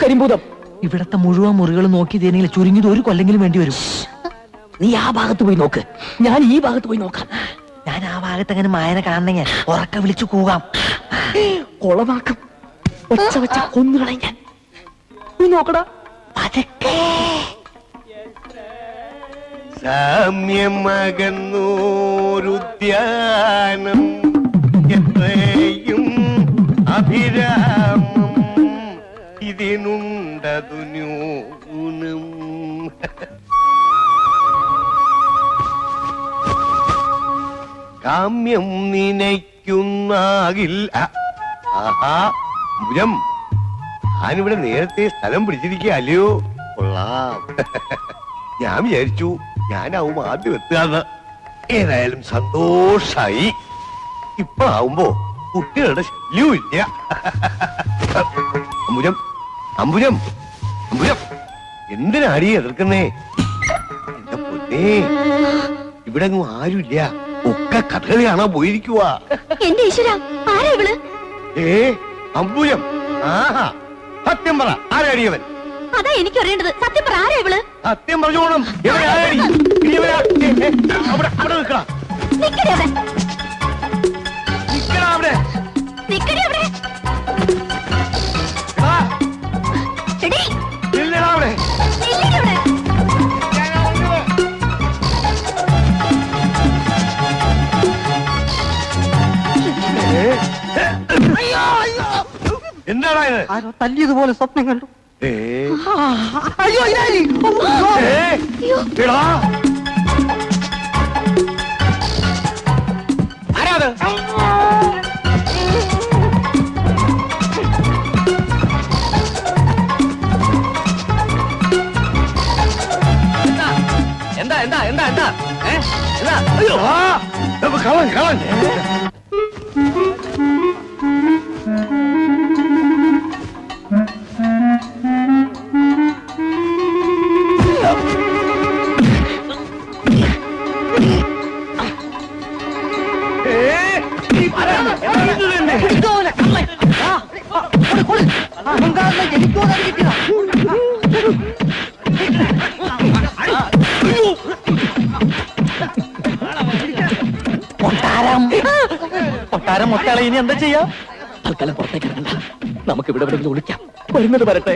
കരിമ്പൂതം ഇവിടത്തെ മുഴുവൻ മുറികൾ നോക്കി തേനെങ്കിൽ ചുരുങ്ങിയത് ഒരു കൊല്ലെങ്കിലും വേണ്ടി വരും. നീ ആ ഭാഗത്ത് പോയി നോക്ക്, ഞാൻ ഈ ഭാഗത്ത് പോയി നോക്കാം. ഞാൻ ആ ഭാഗത്ത് അങ്ങനെ മായനെ കാണണമെങ്കിൽ ഉറക്കെ വിളിച്ചു കൂകാം. കൊളവാക്കം ഒച്ച വെച്ച കൊന്നുകളയും ഞാൻ. നീ നോക്കടാ പതക്കെ. സാമ്യമകന്നൂരുദ്യാനം എത്രയും അഭിരാമം ഇതിനുണ്ടതു ന്യൂനം. കാമ്യം നിനയ്ക്കുന്നാകിൽ. ആഹാ ഭുജം, ഞാനിവിടെ നേരത്തെ സ്ഥലം പിടിച്ചിരിക്കുക അല്ലയോ? കൊള്ളാം. ഞാൻ വിചാരിച്ചു ഞാനാവും ആദ്യം എത്തുകയെന്ന്. ഏതായാലും സന്തോഷായി. ഇപ്പൊ ആവുമ്പോ കുട്ടികളുടെ ശല്യവും ഇല്ല. അമ്പുജം അമ്പുജം അമ്പുജം, എന്തിനാടി എതിർക്കുന്നേ? എന്റെ പൊന്നേ, ഇവിടെ ഒന്നും ആരുമില്ല, ഒക്കെ കഥകളി കാണാൻ പോയിരിക്കുക. അമ്പുജം, ആഹാ സത്യം പറ, ആരാടിയവൻ? അതാ എനിക്ക് അറിയേണ്ടത്. സത്യം പറ, ആരാ ഇവള്? സത്യം പറഞ്ഞോണം. അവിടെ നിൽക്കണം. എന്താടാ ഇത്? തല്ലിയതുപോലെ സ്വപ്നം കണ്ടു. ആരാത്? എന്താ എന്താ എന്താ എന്താ എന്താ? അയ്യോ കളൻ കളൻ. കൊട്ടാരം മൊട്ടാളെ ഇനി എന്താ ചെയ്യാ? തൽക്കാലം പുറത്തേക്ക് ഇറങ്ങണ്ട, നമുക്ക് ഇവിടെ എവിടെയെങ്കിലും വിളിക്കാം. വരുന്നത് വരട്ടെ.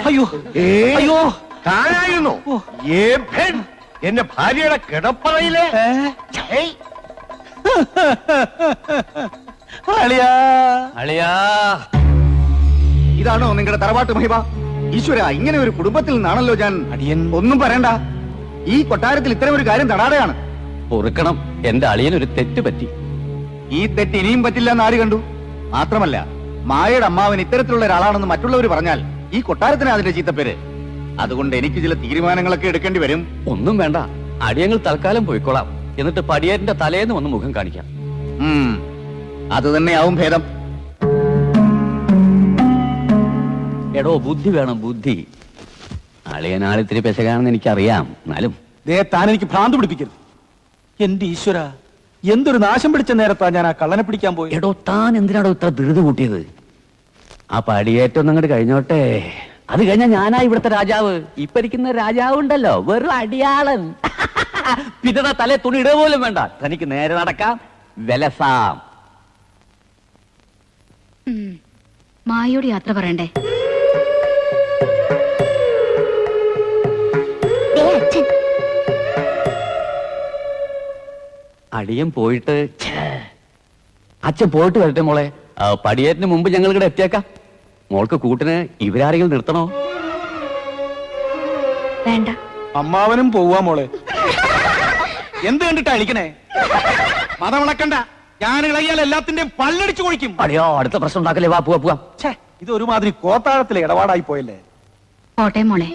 അയ്യോ അയ്യോ, താനായിരുന്നു എന്റെ ഭാര്യയുടെ കിടപ്പറയിലെ. ഇതാണോ നിങ്ങളുടെ തറവാട്ട് മഹിമ? ഈശ്വര, ഇങ്ങനെ ഒരു കുടുംബത്തിൽ നിന്നാണല്ലോ ഞാൻ. അടിയൻ ഒന്നും പറയണ്ട, ഈ കൊട്ടാരത്തിൽ ഇത്തരം ഒരു കാര്യം തടാതെയാണ്. പൊറുക്കണം, എന്റെ അളിയനൊരു തെറ്റ് പറ്റി. ഈ തെറ്റ് ഇനിയും പറ്റില്ല എന്ന് ആര് കണ്ടു? മാത്രമല്ല, മായയുടെ അമ്മാവൻ ഇത്തരത്തിലുള്ള ഒരാളാണെന്ന് മറ്റുള്ളവർ പറഞ്ഞാൽ ഈ കൊട്ടാരത്തിന് അതിന്റെ ചീത്തപ്പേര്. അതുകൊണ്ട് എനിക്ക് ചില തീരുമാനങ്ങളൊക്കെ എടുക്കേണ്ടി വരും. ഒന്നും വേണ്ട, അടിയങ്ങൾ തൽക്കാലം പോയിക്കോളാം. എന്നിട്ട് പടിയേറ്റിന്റെ തലേന്ന് വന്ന് മുഖം കാണിക്കാം. അത് തന്നെയാവും ഭേദം. എടോ, ബുദ്ധി വേണം, ബുദ്ധി. അളിയനാളിത്തിരി പെശകാണെന്ന് എനിക്കറിയാം, എന്നാലും താൻ എനിക്ക് ഭ്രാന്ത് പിടിപ്പിക്കരുത്. എന്റെ ഈശ്വര, എന്തൊരു നാശം പിടിച്ച നേരത്താ ഞാൻ ആ കള്ളനെ പിടിക്കാൻ പോയി. എടോ, താൻ എന്തിനാടോ ഇത്ര ധൃതി കൂട്ടിയത്? ആ പടിയേറ്റൊന്നും അങ്ങോട്ട് കഴിഞ്ഞോട്ടെ, അത് കഴിഞ്ഞാൽ ഞാനാ ഇവിടുത്തെ രാജാവ്. ഇരിക്കുന്ന രാജാവ് ഉണ്ടല്ലോ, വെറും അടിയാളൻ. പിന്നെ തലേ തുണി ഇടുക പോലും വേണ്ട, തനിക്ക് നേരെ നടക്കാം, വിലസാം. മായോട് യാത്ര പറയണ്ടേ? അടിയൻ പോയിട്ട് അച്ഛൻ പോയിട്ട് വരട്ടെ മോളെ. പടിയേറ്റിന് മുമ്പ് ഞങ്ങൾ ഇവിടെ എത്തിയേക്കാം. മോൾക്ക് കൂട്ടിന് ഇവരാരെങ്കിലും നിർത്തണോ? വേണ്ട. അമ്മാവനും പോവാ മോളെ. എന്ത് കണ്ടിട്ടാ അഴിക്കണേ? മതമിളക്കണ്ട, ഞാൻ ഇളകിയാൽ എല്ലാത്തിന്റെയും പല്ലടിച്ചു കൊഴിക്കും. അടിയോ, അടുത്ത പ്രശ്നം ഉണ്ടാക്കല്ലേ. വാ പോവാ പോവാ. ഇത് ഒരുമാതിരി കോത്താഴത്തിലെ ഇടപാടായി പോയല്ലേ. പോട്ടെ മോളെ.